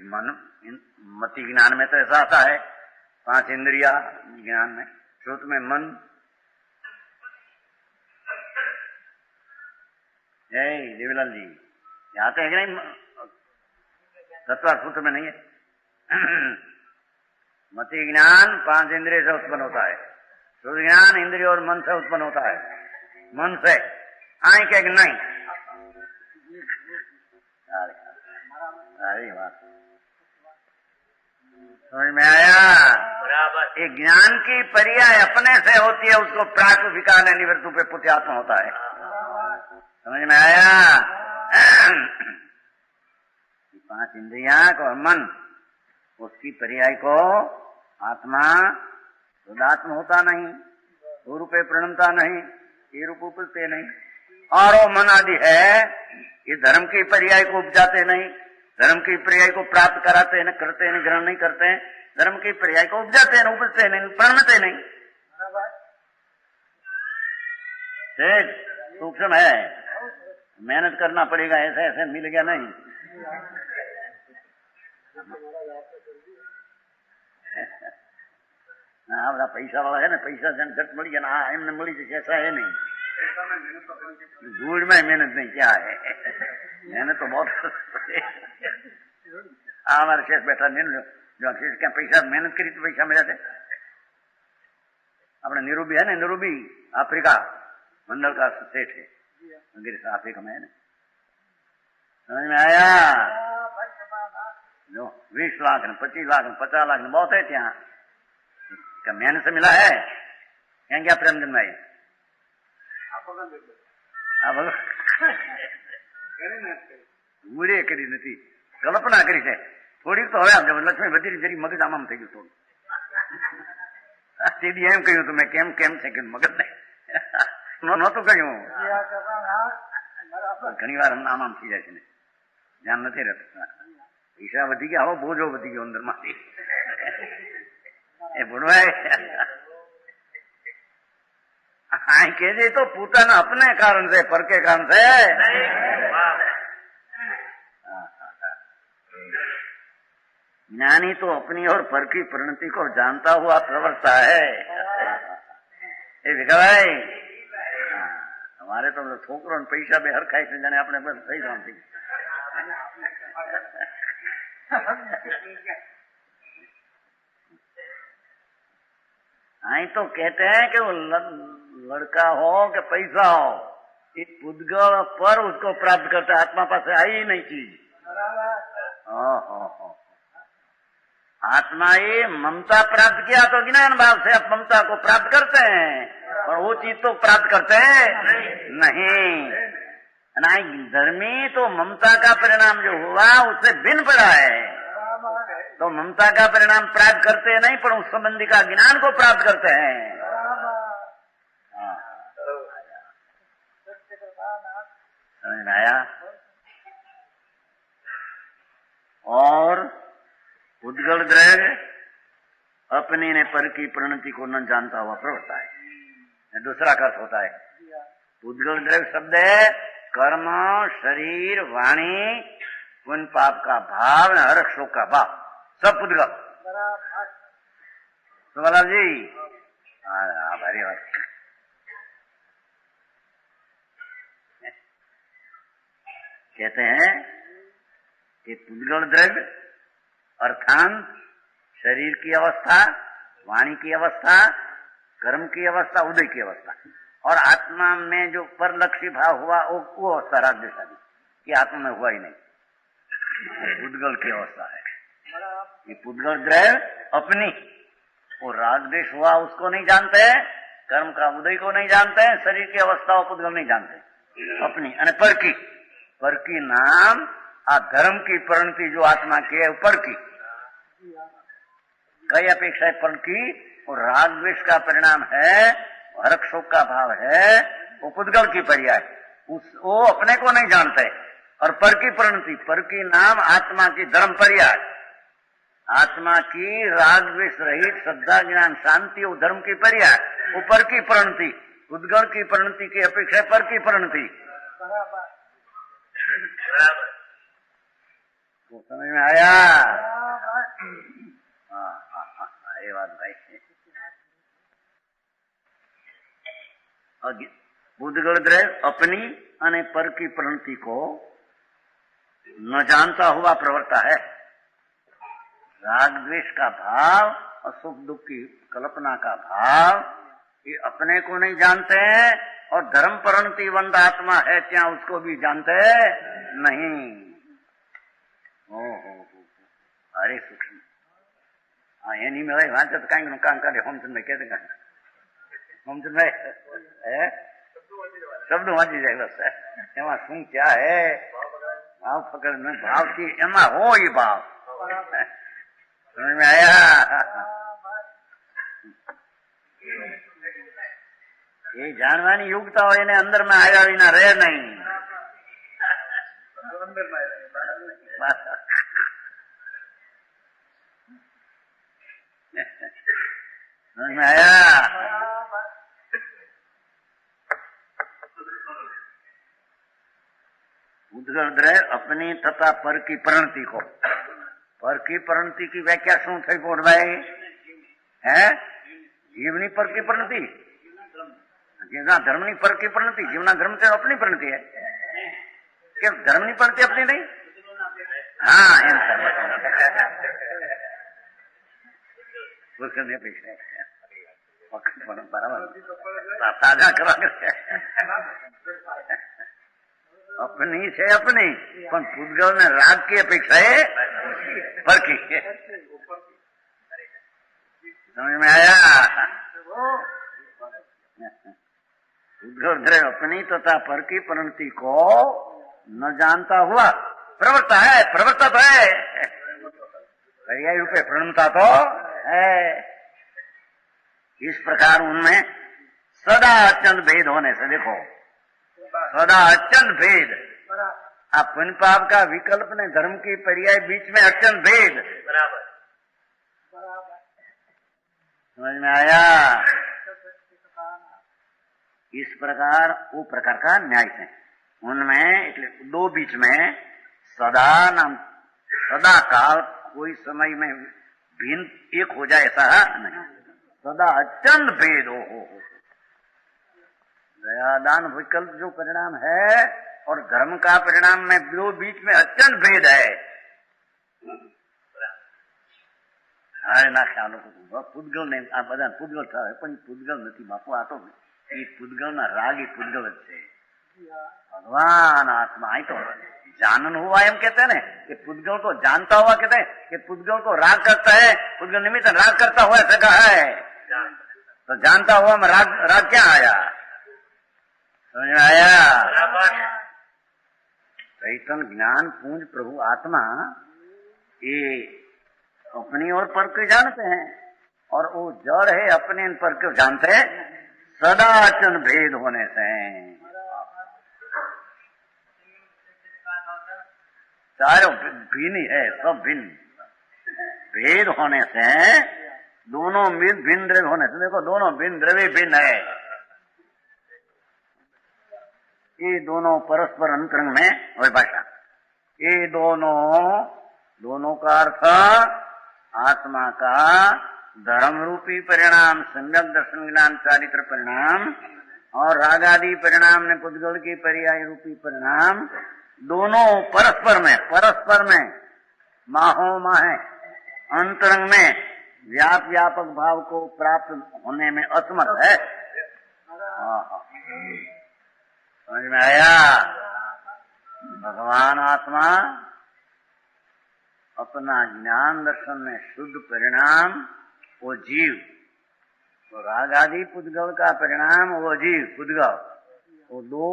मन मति ज्ञान में तो ऐसा आता है, 5 इंद्रिया ज्ञान में, श्रुत में मन, देवीलाल जी आते हैं कि नहीं? तत्वार्थ सूत्र में नहीं है। मति ज्ञान 5 इंद्रिय से उत्पन्न होता है, श्रुत ज्ञान इंद्रिय और मन से उत्पन्न होता है। मन से आए क्या कि नहीं? अरे वाह, समझ में आया? बराबर। ये ज्ञान की पर्याय अपने से होती है, उसको प्राक विकार निवृत्त पे पुत्यात्मा होता है। समझ में आया? 5 इंद्रियां और मन, उसकी पर्याय को आत्मा शुद्धात्मा होता नहीं, स्वरूपे प्रणमता नहीं, ये रूप उपजते नहीं। और वो मन आदि है, ये धर्म की पर्याय को उपजाते नहीं, धर्म की पर्याय को प्राप्त कराते न करते नहीं, ग्रहण नहीं करते, धर्म की पर्याय को उपजाते न उपजते नहीं, प्रणमते नहीं। सूक्ष्म है, मेहनत करना पड़ेगा, ऐसे ऐसे मिल गया नहीं। ના બધા પૈસા વાળા છે ને, પૈસા છે ઘટ મળી જાય ને, એમને મળી જશે ऐसा है नहीं। धूल में मेहनत नहीं, क्या है मेहनत तो बहुत। हमारे शेष बैठा जो शेष क्या पैसा मेहनत करी तो पैसा मिला थे। अपने निरूबी है ना, निरूबी अफ्रीका मंडल का सेठ है, अफ्रीका में है ना। समझ में आया? जो 20 लाख ने 25 लाख ने 50 लाख ने बहुत है, क्या क्या मेहनत से मिला है? क्या प्रेम जन्म है? કરી નથી, કલ્પના કરી છે થોડીક તો। હવે લક્ષ્મી બધી જરી મગજ આમ થઈ ગયું થોડું, સીધી એમ કહ્યું તું મેં, કેમ કેમ છે કે મગજ નહોતું કહ્યું। ઘણી વાર આમ થઈ જાય છે ને, ધ્યાન નથી રહેતું। પૈસા વધી ગયા, હવે બોજો વધી ગયો અંદર માંથી। એ ભણવાય કહેજે તો પોતાના अपने कारण से, पर के कारण से। ज्ञानी तो अपनी और पर की परिणति को जानता हुआ प्रवर्तता है। ये विका भाई, हमारे तो छोकरों ने पैसा बे हर खाई से जाने अपने बस सही काम थी। आई तो कहते हैं कि वो लड़का हो कि पैसा हो, इस पुद्गल पर उसको प्राप्त करता है, आत्मा पास आई ही नहीं चीज। आत्मा ये ममता प्राप्त किया तो ज्ञान भाव से आप ममता को प्राप्त करते हैं, और वो चीज तो प्राप्त करते हैं नहीं। धर्मी तो ममता का परिणाम जो हुआ उससे भिन्न पड़ा है, तो ममता का परिणाम प्राप्त करते नहीं, पर उस संबंधी का ज्ञान को प्राप्त करते हैं। समझ में आया? और उद्गल द्रव्य अपनी ने पर की प्रणति को न जानता हुआ प्रवृत्ता है। दूसरा अर्थ होता है, उद्गल द्रव्य शब्द है कर्म, शरीर, वाणी, पुण्य पाप का भाव, हर्ष शोक का भाव, सब पुद्गल। सुमला जी, हाँ भारी बात। कहते हैं कि पुद्गल द्रव्य अर्थात शरीर की अवस्था, वाणी की अवस्था, कर्म की अवस्था, उदय की अवस्था, और आत्मा में जो परलक्षी भाव हुआ वो अवस्था राग जैसा कि आत्मा में हुआ ही नहीं, पुद्गल की अवस्था है। ये पुद्गल द्रव्य अपनी, वो राग देश हुआ उसको नहीं जानते, कर्म का उदय को नहीं जानते, शरीर की अवस्था पुद्गल नहीं जानते, अपनी और पर की नाम आ धर्म की परिणति जो आत्मा की है पर की कई अपेक्षा पर की, और राग द्वेष का परिणाम है, हर्ष शोक का भाव है, वो पुद्गल की पर्याय, वो अपने को नहीं जानते। और पर की परिणति, पर की नाम आत्मा की धर्म पर्याय, आत्मा की राग द्वेष रहित श्रद्धा ज्ञान शांति वो धर्म की पर्याय, वो पर की परिणति, पुद्गल की परिणति की अपेक्षा पर की परिणति। तो समझ में आया? हाँ, ये बात भाई। पुद्गल द्रव्य अपनी અને पर की परिणति को न जानता हुआ प्रवर्ता है। राग द्वेष का भाव और सुख दुख की कल्पना का भाव ये अपने को नहीं जानते हैं, और धर्म परिणतिवंत आत्मा है क्या उसको भी जानते नहीं। अरे सूक्ष्म हाँ एनी में भाई वांचे तो कहीं काम करे होमचंद में कहते हैं होमचंद भाई है शब्द वांची जाए बस एमा શું क्या है भाव पकड़ में भाव की एमा हो ही भाव समझ में आया ये जानवानी योग्यता हो એને અંદર में आया विना रहे नहीं समझ में आया उद्गल अपनी तथा पर की परिणति को पर की परिणति की व्याख्या शू थी कोट भाई है जीवनी पर की परिणति जीवना धर्मनी पर की परिणति जीवना धर्म से अपनी परिणति है क्या धर्मनी परिणति अपनी नहीं हाँ ताजा करा अपनी से अपनी पूतगल ने राग की अपेक्षा है पर की समझ में आया पूतगल अपनी तथा पर की परिणति को न जानता हुआ प्रवृत्ता है प्रवृत्ता तो है पर्याय रूपे प्रणमता तो है इस प्रकार उनमें सदा अत्यंत भेद होने से देखो सदा अत्यंत भेद आप पुण्य पाप का विकल्प ने धर्म की पर्याय बीच में अत्यंत भेद समझ में आया इस प्रकार वो प्रकार का न्याय है उनमें दो बीच में सदा नाम सदा काल कोई समय में भिन्न एक हो जाए ऐसा नहीं सदा अत्यंत भेद हो दयादान विकल्प जो परिणाम है और धर्म का परिणाम में दो बीच में अत्यंत भेद है अरे ना ख्याल पूतगल ने आ बधा पूतगल था पण पूतगल नहीं बापू आ तो पूतगल ना राग ही पूतगल है भगवान आत्मा आई तो जानन हुआ एम कहते हैं ना कि पूतगल को जानता हुआ कहते हैं कि पूतगल को राग करता है पूतगल निमित्त राग करता हुआ ऐसा कहा है तो जानता हुआ में राग क्या आया समझ में आया चैतन्य ज्ञान पूंज प्रभु आत्मा ये अपनी और पर को जानते हैं और वो जड़ है अपने पर को जानते हैं सदा अचन भेद होने से चारों भिन्न है सब भिन्न भेद होने से दोनों भिन्न द्रव्य होने से देखो दोनों भिन्न द्रव्य भिन्न है ये दोनों परस्पर अंतरंग में वही भाषा ये दोनों का अर्थ आत्मा का धर्म रूपी परिणाम सम्यक दर्शन ज्ञान चारित्र परिणाम और रागादि परिणाम ने पूतगल की पर्याय रूपी परिणाम दोनों परस्पर में माहो माहे अंतरंग में व्यापक भाव को प्राप्त होने में असमर्थ है समझ में आया भगवान आत्मा अपना ज्ञान दर्शन में शुद्ध परिणाम वो जीव तो राग आदि पूतगल का परिणाम वो जीव पूतगल वो दो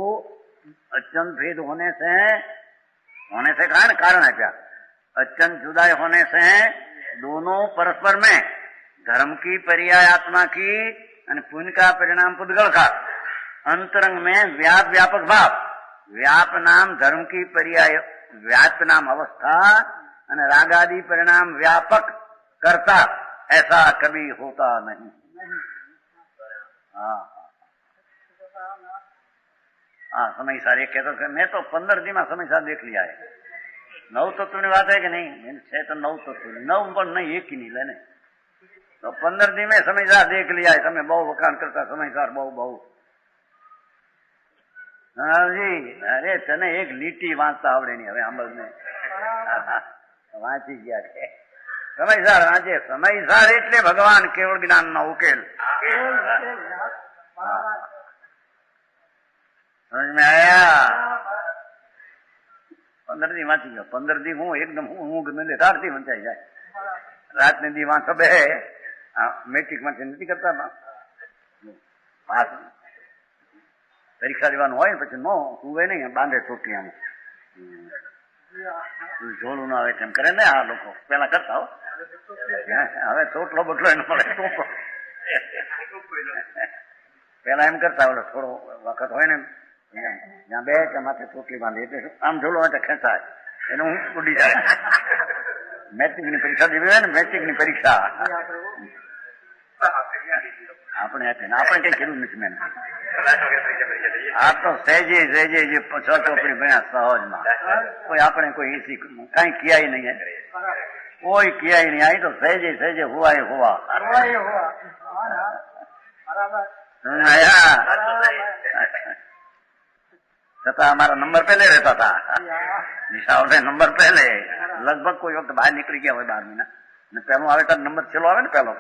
अत्यंत भेद होने से कारण है क्या अत्यंत जुदाई होने से दोनों परस्पर में धर्म की पर्याय आत्मा की पुण्य का परिणाम पूतगल का अंतरंग में व्यापक भाव व्याप नाम धर्म की पर्याय व्याप नाम अवस्था और रागादि परिणाम व्यापक करता ऐसा कभी होता नहीं हाँ समय सार एक कहता मैं तो 15 दिन में समय सार देख लिया है 9 तत्व ने बात है कि नहीं 6 तो 9 तत्व 9 पर नहीं एक ही नहीं लेने तो 15 दिन में समय सार देख लिया है समय बहु वकान करता समय सार बहु हाँ जी अरे तने एक લીટી વાંચતા આવડે નહીં હવે આંબલ ને વાંચી ગયા છે સમયસાર વાંચે સમયસાર એટલે ભગવાન કેવળ જ્ઞાન નો ઉકેલ समझ में आया 15 दी वांची गयो 15 दी हूँ एकदम ऊँघ में लेतारती वंचाई जाए रात ने दी वहां सब है मैट्रिक में નથી કરતા પાસ પરીક્ષા દેવાનું હોય પછી નો સુવે નહીં બાંધે ચોટલી આમ જોડું ના આવે તેમ કરે ને આ લોકો પેલા કરતા હો હવે ચોટલો બટલો એને મળે ટોપો પેલા એમ કરતા ઓલો થોડો વખત હોય ને જ્યાં બે કે માથે ચોટલી બાંધે એટલે આમ ઝોલો હોય તો ખેંચાય એનું ઉડી જાય મેટ્રિક ની પરીક્ષા દેવી હોય ને મેટ્રિક ની પરીક્ષા આપણે આપણે કઈ કર્યું નથી મેં આ તો સહેજે સહેજે જે છ ચોપડી ભણ્યા સહજમાં કોઈ આપણે કોઈ એસી કઈ કિયાય નહીં કોઈ કિયાય નહીં આવી તો સહેજે સહેજે હુવાય હુવા છતાં हमारा नंबर पहले रहता था निशाओं में नंबर पहले लगभग कोई वक्त बाहर निकली गया हो 12 महीना ने पहलो आवे तो नंबर छेलो आवे ने पहलो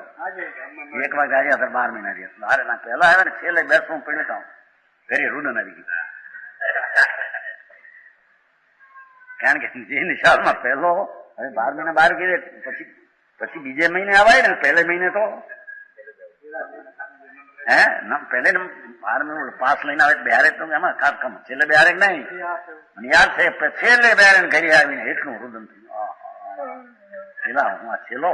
एक बार गया फिर 12 महीना दिया बारे ना पहला आवे ने छेले 10 पीने था घरे रुदन આવી ગઈ કારણ કે જે નિશાળમાં પહેલો હવે 12 મહિના બહાર ગયે પછી બીજે મહિને આવાય ને પહેલે મહિને તો હે ના પહેલે 12 મહિને પાસ લઈને આવે બિહારે તો એમાં ખાસ કમ છેલ્લે બિહારે નહીં મને યાદ છે છેલ્લે બિહારે ઘરે આવીને એટલું રુદન થયું પેલા હું આ છેલ્લો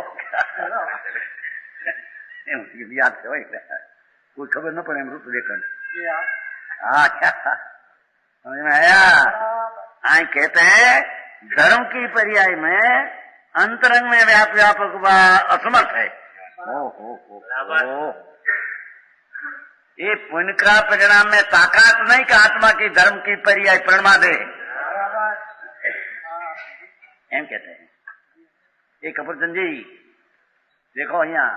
એમ યાદ છે હોય कोई खबर न पड़े अमृत देखकर समझ में आया। आई कहते हैं धर्म की पर्याय में अंतरंग में व्यापक व असमर्थ है। ये पुण्य का परिणाम में ताकत नहीं कि आत्मा की धर्म की पर्याय प्रणमा दे एम कहते हैं। ये कपूरचंद जी देखो यहाँ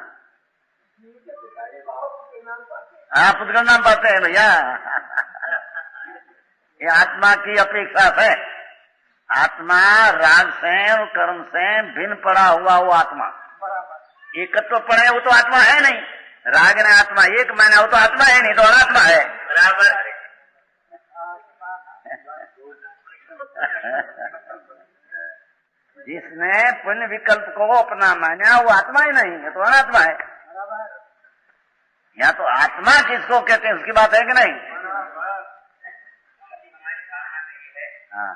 हाँ पुद्गल नाम पाते हैं भैया। ये आत्मा की अपेक्षा है। आत्मा राग से और कर्म से भिन्न पड़ा हुआ वो आत्मा एकत्व पड़े वो तो आत्मा है नहीं। राग ने आत्मा एक माना वो तो आत्मा है नहीं तो अनात्मा है बराबर। जिसने पुण्य विकल्प को अपना माना वो आत्मा ही नहीं है तो अनात्मा है। या तो आत्मा किसको कहते हैं उसकी बात है कि नहीं। हाँ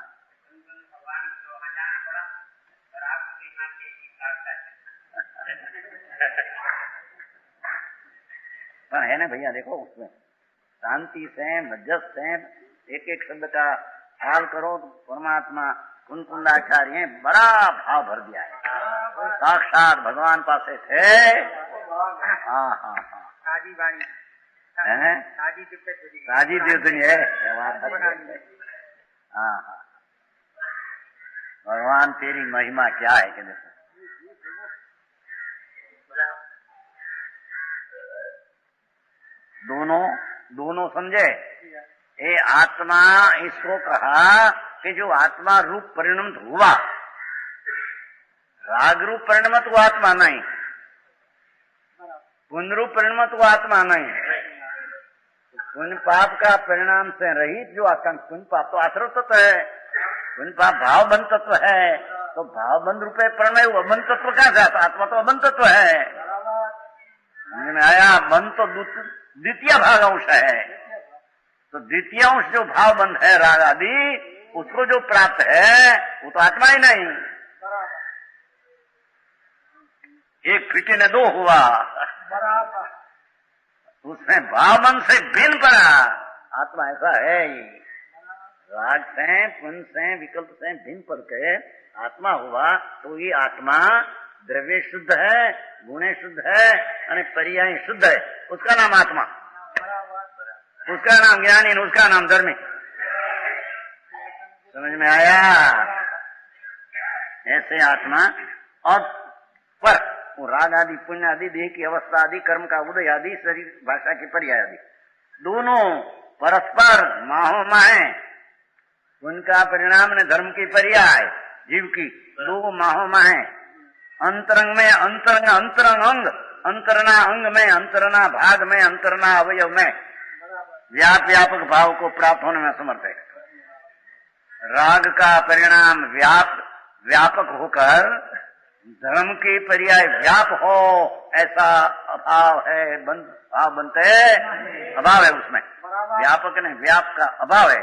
है ना भैया देखो उसमें शांति से मजस से एक एक शब्द का ख्याल करो तो परमात्मा कुंकुंडाचार्य बड़ा भाव भर दिया है। साक्षात भगवान पासे थे। हाँ हाँ हाँ राजी देवतनी है। हाँ हाँ भगवान तेरी महिमा क्या है कि देखो दोनों समझे। ये आत्मा इसको कहा कि जो आत्मा रूप परिणमित हुआ राग रूप परिणमित हुआ आत्मा नहीं पुण्य रूप परिणमित हुआ आत्मा नहीं। पुण्य पाप का परिणाम से रहित जो आकांक्षा पुण्य पाप तो आश्रय तत्व है। पुण्य पाप भाव बंध तत्व है तो भाव बंध रूपे प्रणय हुआ बंध तत्व कहाँ से आता आत्मा तो अबंध तत्व है। समझ में आया। बंध तो द्वितीय भाग अंश है तो द्वितीय अंश जो भाव बंध है राग आदि उसको जो प्राप्त है वो तो आत्मा ही नहीं। एक फीटे ने दो हुआ उसमें भाव बंध से भिन्न पड़ा आत्मा ऐसा है ही। राग से पुण्य से विकल्प से भिन्न पड़ के आत्मा हुआ तो ये आत्मा द्रव्य शुद्ध है गुणे शुद्ध है और पर्याय शुद्ध है उसका नाम आत्मा उसका नाम ज्ञानी उसका नाम धर्मी। समझ में आया। ऐसे आत्मा और पर वो राग आदि पुण्य आदि देह की अवस्था आदि कर्म का उदय आदि शरीर भाषा के पर्याय आदि दोनों परस्पर माहो माहे। पुण्य का परिणाम ने धर्म की पर्याय जीव की दो माहो माहे। अंतरंग में अंतरंग अंतरंग अंग अंतरना अंग में अंतरना भाग में अंतरना अवयव में व्यापक भाव को प्राप्त होने में समर्थ है। राग का परिणाम व्यापक होकर धर्म की पर्याय व्याप हो ऐसा अभाव है, भाव बनते अभाव है उसमें, व्यापक नहीं, व्याप का अभाव है।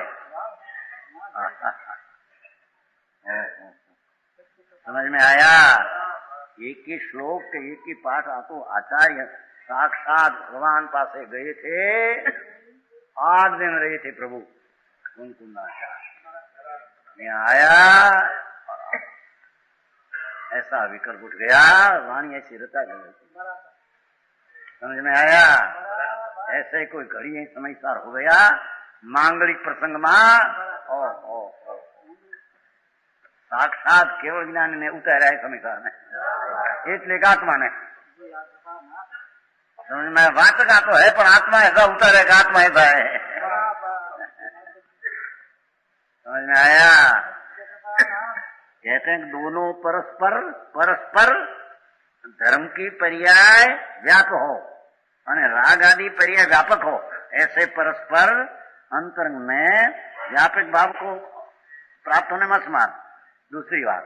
समझ में आया? एक ही श्लोक एक ही पाठ आतो आचार्य साक्षात भगवान पासे गए थे, 8 दिन रहे थे प्रभु कुंकुंदाचार्य आया, ऐसा विकल्प उठ गया, वाणी ऐसी रचा गई। समझ में आया? ऐसे कोई घड़ी है समझदार हो गया मांगलिक प्रसंग में, ओ साक्षात केवल ज्ञान ने उतारा है समीकार में, એટલે आत्मा ने समझ में, वाचक तो है पर आत्मा ऐसा उतारे का आत्मा ऐसा है। समझ में आया? कहते हैं दोनों परस्पर धर्म की पर्याय व्याप हो और राग आदि पर्याय व्यापक हो, ऐसे परस्पर अंतरंग में व्यापक भाव को प्राप्त होने में असमर्थ। दूसरी बात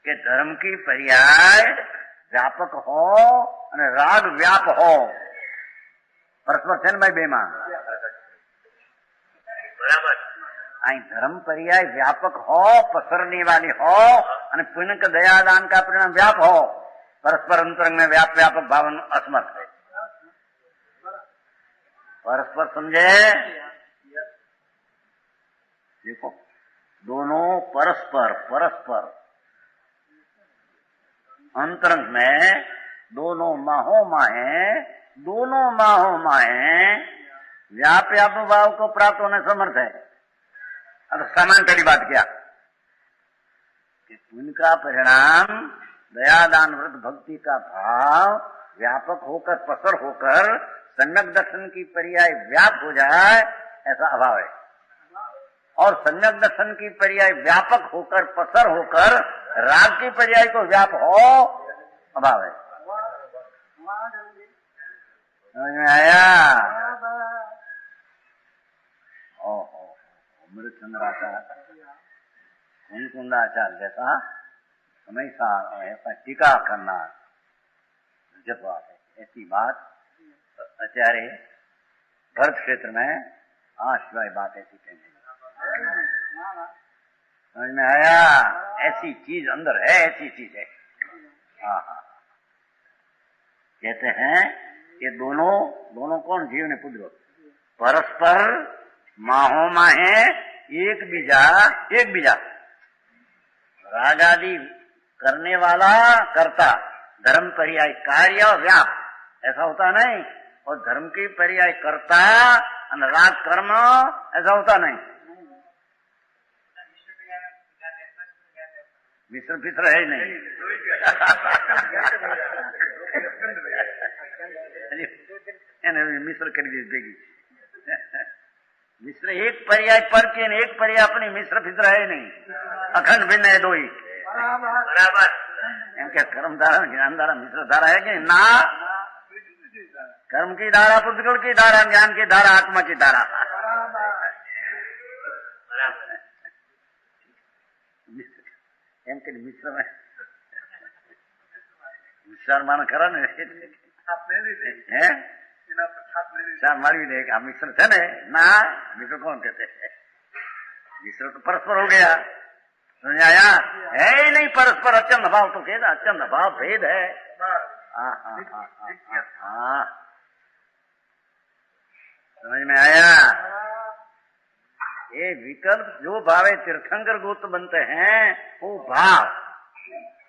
कि धर्म की पर्याय व्यापक हो और राग व्याप हो, परस्पर छन भाई बेमान बराबर। धर्म पर्याय व्यापक हो, पसरने वाली हो और पुण्य का दयादान का परिणाम व्याप हो, परस्पर अंतरंग में व्यापक भावन असमर्थ है। परस्पर समझे? देखो दोनों परस्पर अंतरंग में दोनों माहो माहे व्याप भाव को प्राप्त होने समर्थ है। अब समान पहली बात क्या कि उनका परिणाम दयादान व्रत भक्ति का भाव व्यापक होकर पसर होकर संज्ञक दर्शन की पर्याय व्याप हो जाए, ऐसा अभाव है। और संज्ञक दर्शन की पर्याय व्यापक होकर पसर होकर राग की पर्याय को व्याप हो, अभाव है। समझ में आया? अमृतचंद्राचार्य कुंकुंदाचार्य जैसा हमेशा ऐसा टीका करना जब बात है, ऐसी बात आचार्य भरत क्षेत्र में आश्रय बात ऐसी कहने। समझ में आया? ऐसी चीज अंदर है, ऐसी चीज है। हाँ, कहते हैं ये दोनों कौन? जीव ने पुत्र परस्पर माहो माहे एक बीजा राग आदि करने वाला कर्ता, धर्म पर्याय कार्य और व्याप, ऐसा होता नहीं। और धर्म की पर्याय कर्ता और राग कर्म, ऐसा होता नहीं। मिश्र फिश्र है ही नहीं। मिश्र कर देगी। मिश्र एक पर्याय पर के एक पर्याय अपनी, मिश्र फिश्र है नहीं, अखंड भिन्न है दो ही बराबर। क्या कर्म धारा ज्ञान धारा मिश्र धारा है कि ना? कर्म की धारा पुद्गल की धारा, ज्ञान की धारा आत्मा की धारा। एम के मिश्र में मिश्र मान खरा ने मारी देगा मिश्र थे ना? मिश्र कौन कहते हैं? मिश्र तो परस्पर हो गया। समझ आया? है ही नहीं परस्पर, अचंद भाव तो कहना, अचंद भाव भेद है। समझ में आया? ये विकल्प जो भावे तीर्थंकर गोत्र बनते हैं वो भाव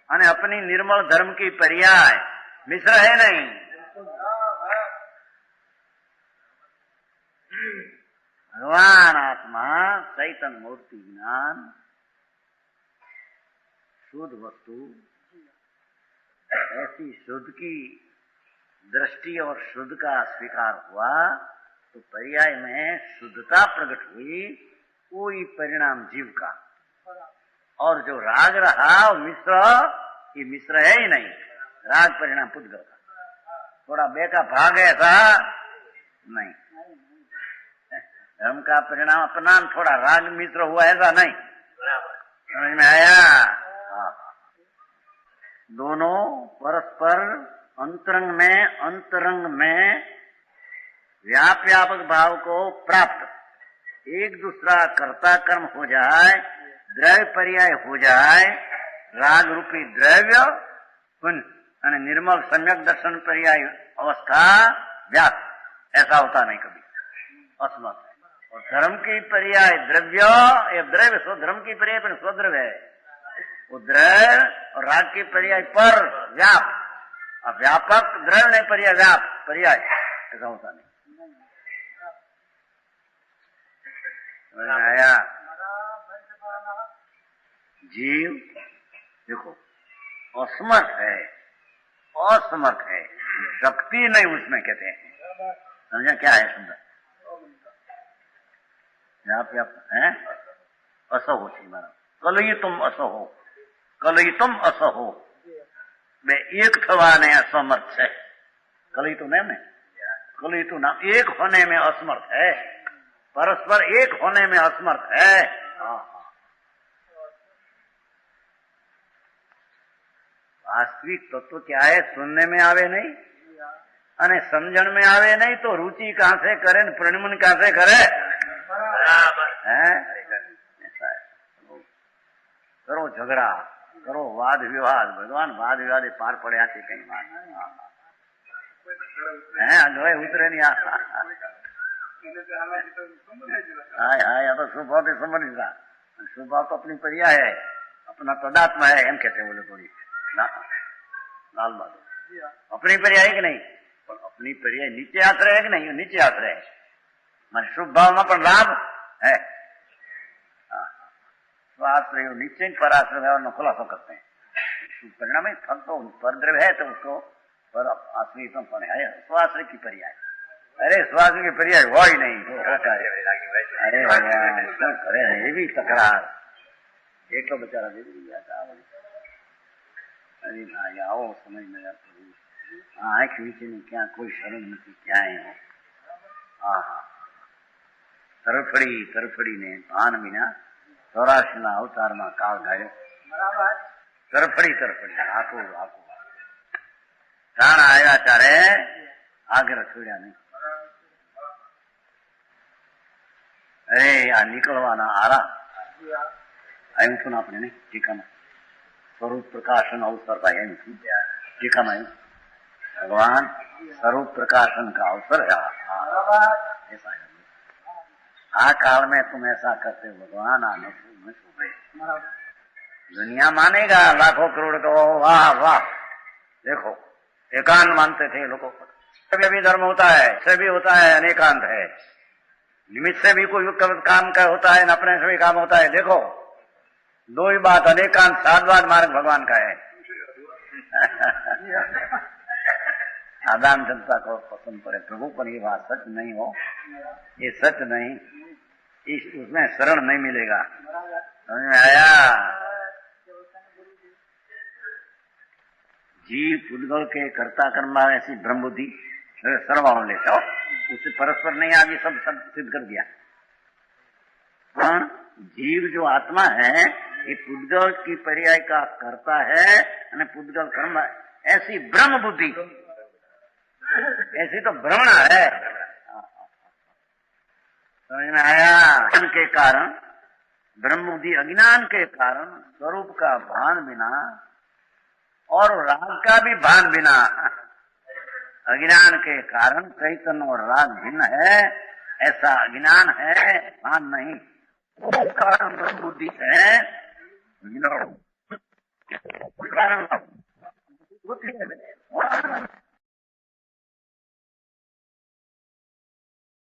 અને अपनी निर्मल धर्म की पर्याय मिश्र है नहीं। भगवान आत्मा चैतन्य मूर्ति ज्ञान शुद्ध वस्तु, ऐसी शुद्ध की दृष्टि और शुद्ध का स्वीकार हुआ तो पर्याय में शुद्धता प्रकट हुई, कोई परिणाम जीव का। और जो राग रहा वो मिश्र, ये मिश्र है ही नहीं, राग परिणाम पुद्गल का। थोड़ा बेका भाग ऐसा नहीं, धर्म का परिणाम अपना, थोड़ा राग मिश्र हुआ ऐसा नहीं। समझ में आया? दोनों परस्पर अंतरंग में व्यापक भाव को प्राप्त एक दूसरा कर्ता कर्म हो जाए, द्रव्य पर्याय हो जाए, राग रूपी द्रव्य पुण्य निर्मल सम्यक दर्शन पर्याय अवस्था व्याप्त, ऐसा होता नहीं कभी, असमर्थ है। और धर्म की पर्याय द्रव्य, ये द्रव्य स्व धर्म की पर्याय पर स्वद्रव्य है, वो द्रव्य और राग की पर्याय पर व्याप, व्यापक द्रव्य ने पर्याय व्याप पर्याय, ऐसा होता नहीं। आया जीव देखो असमर्थ है, असमर्थ है, शक्ति नहीं उसमें, कहते हैं, समझा क्या है सुंदर है, असहो थी मारा, कल ही तुम असहो, कल ही तुम असहो, मैं एक थवा ने असमर्थ है, कल ही तो नहीं, कल ही तो नाम एक होने में असमर्थ है, परस्पर एक होने में असमर्थ है। वास्तविक तत्व क्या है, सुनने में आवे नहीं अने समझण में आवे नहीं तो रुचि कहां से करे, प्रणमन कहां से करे, है ऐसा है। करो झगड़ा, करो वाद विवाद, भगवान वाद विवाद पार पड़े थी कई बार है, उतरे नहीं हाय तो स्वभाव से समझ रहा, स्वभाव तो अपनी पर्याय है, अपना तदात्मा है, एम कहते बोले थोड़ी लाल बात, अपनी पर्याय है कि नहीं, अपनी पर्याय नीचे आश्रय है कि नहीं, नीचे आश्रय है, मैं शुभ भाव में पर लाभ है, स्वाश्रय नीचे पर आश्रय है और खुलासा करते हैं, परिणाम है, फल तो परद्रव्य है तो उसको पर आश्रय तो है, स्वाश्रय की पर्याय, अरे स्वाश्रय की पर्याय हुआ ही नहीं तो होता है, अरे अरे ये भी तकरार, एक तो बेचारा दे दिया था, अरे भाई आओ समझ में आता, आंख नीचे नहीं क्या, कोई शर्म नहीं क्या है, तरफड़ी ने भान विना 84 अवतार में काल गायो, तरफड़ी आखो प्राण आया चारे आगे रखोड़ा नहीं, अरे आ निकलवाना आरा आयु सुना अपने नहीं टीका में, स्वरूप प्रकाशन अवसर का है टीका में, भगवान स्वरूप प्रकाशन का अवसर है, ऐसा है। आ काल में तुम ऐसा करते हो भगवान, आने में सुबह दुनिया मानेगा, लाखों करोड़ का वाह वाह, देखो एकांत मानते थे लोगों को, सभी भी धर्म होता है, सभी होता है, अनेकांत है, निमित्त से भी कोई काम का होता है, न अपने से भी काम होता है, देखो दो ही बात, अनेकांत साधवाद मार्ग भगवान का है। आदान जनता को पसंद पड़े प्रभु, पर ये बात सच नहीं हो, ये सच नहीं, उसमें शरण नहीं मिलेगा, समझ में आया। जीव पुद्गल के कर्ता कर्मा ऐसी ब्रह्म बुद्धि सर्वभाव लेता हो, उससे परस्पर नहीं, आगे सब सिद्ध कर दिया। जीव जो आत्मा है ये पुद्गल की पर्याय का कर्ता है, और पुद्गल कर्म, ऐसी ब्रह्म बुद्धि, ऐसी तो भ्रमण है, समझ में आया। के कारण ब्रह्म बुद्धि, अज्ञान के कारण स्वरूप का भान बिना और राग का भी भान बिना, अज्ञान के कारण चैतन्य और राग भिन्न है, ऐसा अज्ञान है, भान नहीं, कारण ब्रह्म बुद्धि है, कारण